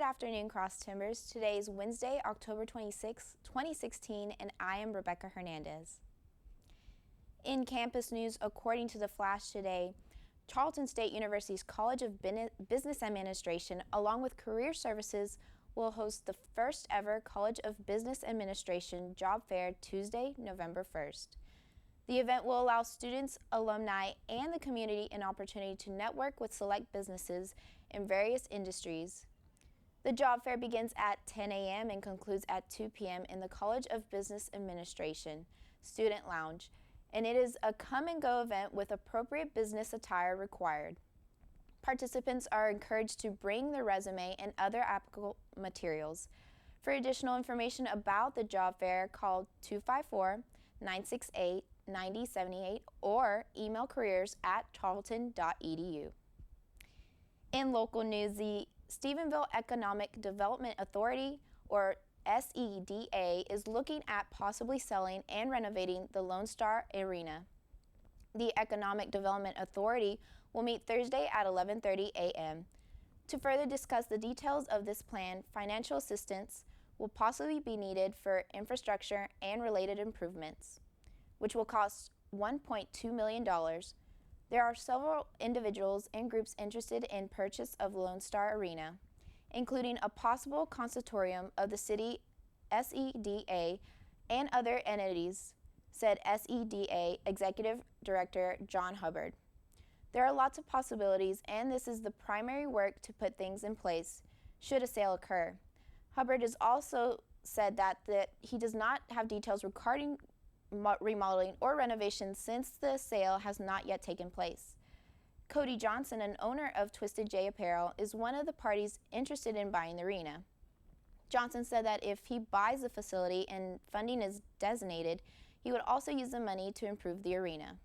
Good afternoon, Cross Timbers. Today is Wednesday, October 26, 2016, and I am Rebecca Hernandez. In campus news, according to the Flash today, Tarleton State University's College of Business Administration, along with Career Services, will host the first ever College of Business Administration Job Fair Tuesday, November 1st. The event will allow students, alumni, and the community an opportunity to network with select businesses in various industries. The job fair begins at 10 a.m. and concludes at 2 p.m. in the College of Business Administration Student Lounge, and it is a come-and-go event with appropriate business attire required. Participants are encouraged to bring their resume and other applicable materials. For additional information about the job fair, call 254-968-9078 or email careers@tarleton.edu. In local news, the Stephenville Economic Development Authority, or SEDA, is looking at possibly selling and renovating the Lone Star Arena. The Economic Development Authority will meet Thursday at 11:30 a.m. To further discuss the details of this plan, financial assistance will possibly be needed for infrastructure and related improvements, which will cost $1.2 million. There are several individuals and groups interested in purchase of Lone Star Arena, including a possible consortium of the city, SEDA, and other entities, said SEDA Executive Director John Hubbard. There are lots of possibilities, and this is the primary work to put things in place should a sale occur. Hubbard has also said that he does not have details regarding remodeling or renovation since the sale has not yet taken place. Cody Johnson, an owner of Twisted J Apparel, is one of the parties interested in buying the arena. Johnson said that if he buys the facility and funding is designated, he would also use the money to improve the arena.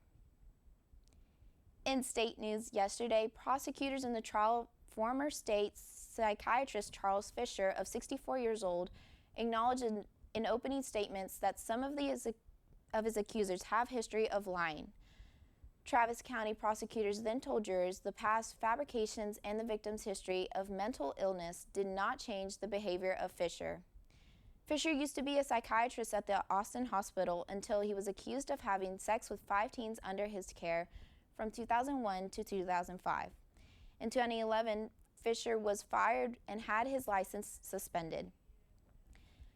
In state news yesterday, prosecutors in the trial of former state psychiatrist Charles Fisher, of 64 years old, acknowledged in opening statements that some of his accusers have history of lying. Travis County prosecutors then told jurors the past fabrications and the victim's history of mental illness did not change the behavior of Fisher. Fisher used to be a psychiatrist at the Austin Hospital until he was accused of having sex with 5 teens under his care from 2001 to 2005. In 2011, Fisher was fired and had his license suspended.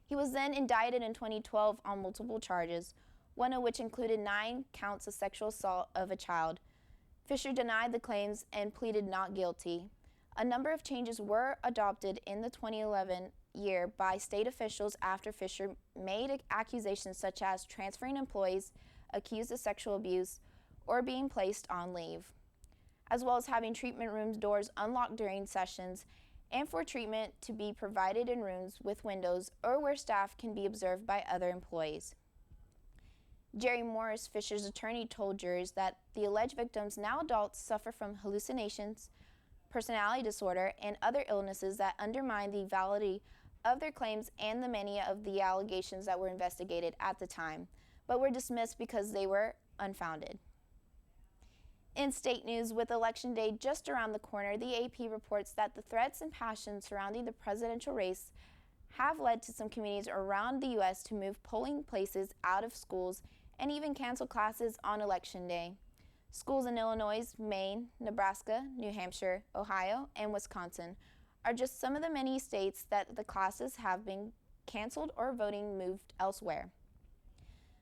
He was then indicted in 2012 on multiple charges, one of which included 9 counts of sexual assault of a child. Fisher denied the claims and pleaded not guilty. A number of changes were adopted in the 2011 year by state officials after Fisher made accusations such as transferring employees accused of sexual abuse or being placed on leave, as well as having treatment room doors unlocked during sessions and for treatment to be provided in rooms with windows or where staff can be observed by other employees. Jerry Morris, Fisher's attorney, told jurors that the alleged victims, now adults, suffer from hallucinations, personality disorder, and other illnesses that undermine the validity of their claims and the many of the allegations that were investigated at the time, but were dismissed because they were unfounded. In state news, with Election Day just around the corner, the AP reports that the threats and passions surrounding the presidential race have led to some communities around the U.S. to move polling places out of schools and even cancel classes on Election Day. Schools in Illinois, Maine, Nebraska, New Hampshire, Ohio, and Wisconsin are just some of the many states that the classes have been canceled or voting moved elsewhere.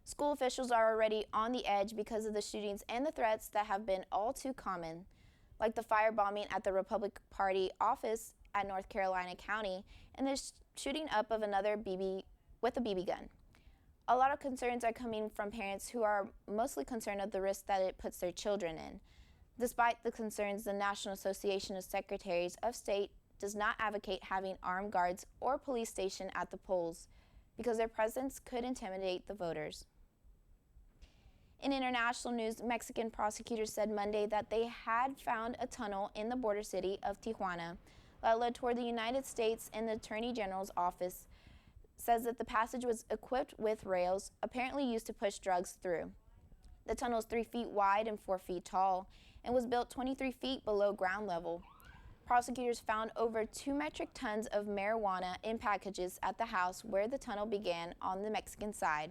School officials are already on the edge because of the shootings and the threats that have been all too common, like the firebombing at the Republican Party office at North Carolina County and the shooting up of another with a BB gun. A lot of concerns are coming from parents who are mostly concerned of the risk that it puts their children in. Despite the concerns, the National Association of Secretaries of State does not advocate having armed guards or police stationed at the polls because their presence could intimidate the voters. In international news, Mexican prosecutors said Monday that they had found a tunnel in the border city of Tijuana that led toward the United States, and the Attorney General's office says that the passage was equipped with rails apparently used to push drugs through. The tunnel is 3 feet wide and 4 feet tall and was built 23 feet below ground level. prosecutors found over 2 metric tons of marijuana in packages at the house where the tunnel began on the Mexican side.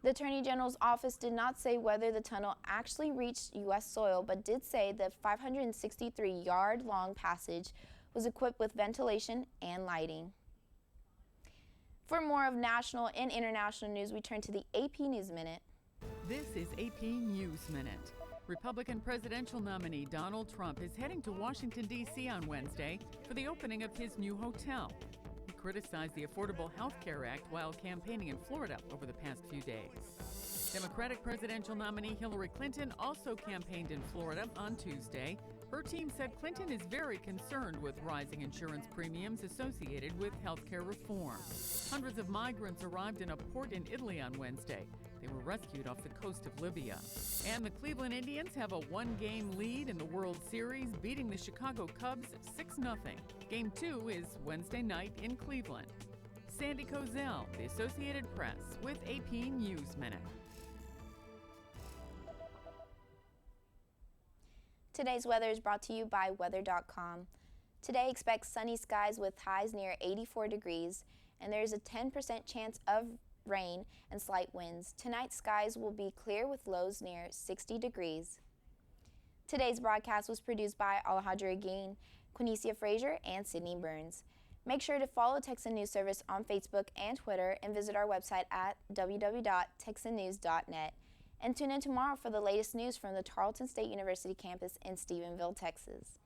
The Attorney General's office did not say whether the tunnel actually reached U.S. soil, but did say the 563-yard-long passage was equipped with ventilation and lighting. For more of national and international news, we turn to the AP News Minute. This is AP News Minute. Republican presidential nominee Donald Trump is heading to Washington, D.C. on Wednesday for the opening of his new hotel. He criticized the Affordable Health Care Act while campaigning in Florida over the past few days. Democratic presidential nominee Hillary Clinton also campaigned in Florida on Tuesday. Her team said Clinton is very concerned with rising insurance premiums associated with health care reform. Hundreds of migrants arrived in a port in Italy on Wednesday. They were rescued off the coast of Libya. And the Cleveland Indians have a one-game lead in the World Series, beating the Chicago Cubs 6-0. Game 2 is Wednesday night in Cleveland. Sandy Kozel, The Associated Press, with AP News Minute. Today's weather is brought to you by weather.com. Today, expect sunny skies with highs near 84 degrees, and there is a 10% chance of rain and slight winds. Tonight, skies will be clear with lows near 60 degrees. Today's broadcast was produced by Alejandra Aguin, Quinicia Frazier, and Sydney Burns. Make sure to follow Texan News Service on Facebook and Twitter, and visit our website at www.texannews.net. And tune in tomorrow for the latest news from the Tarleton State University campus in Stephenville, Texas.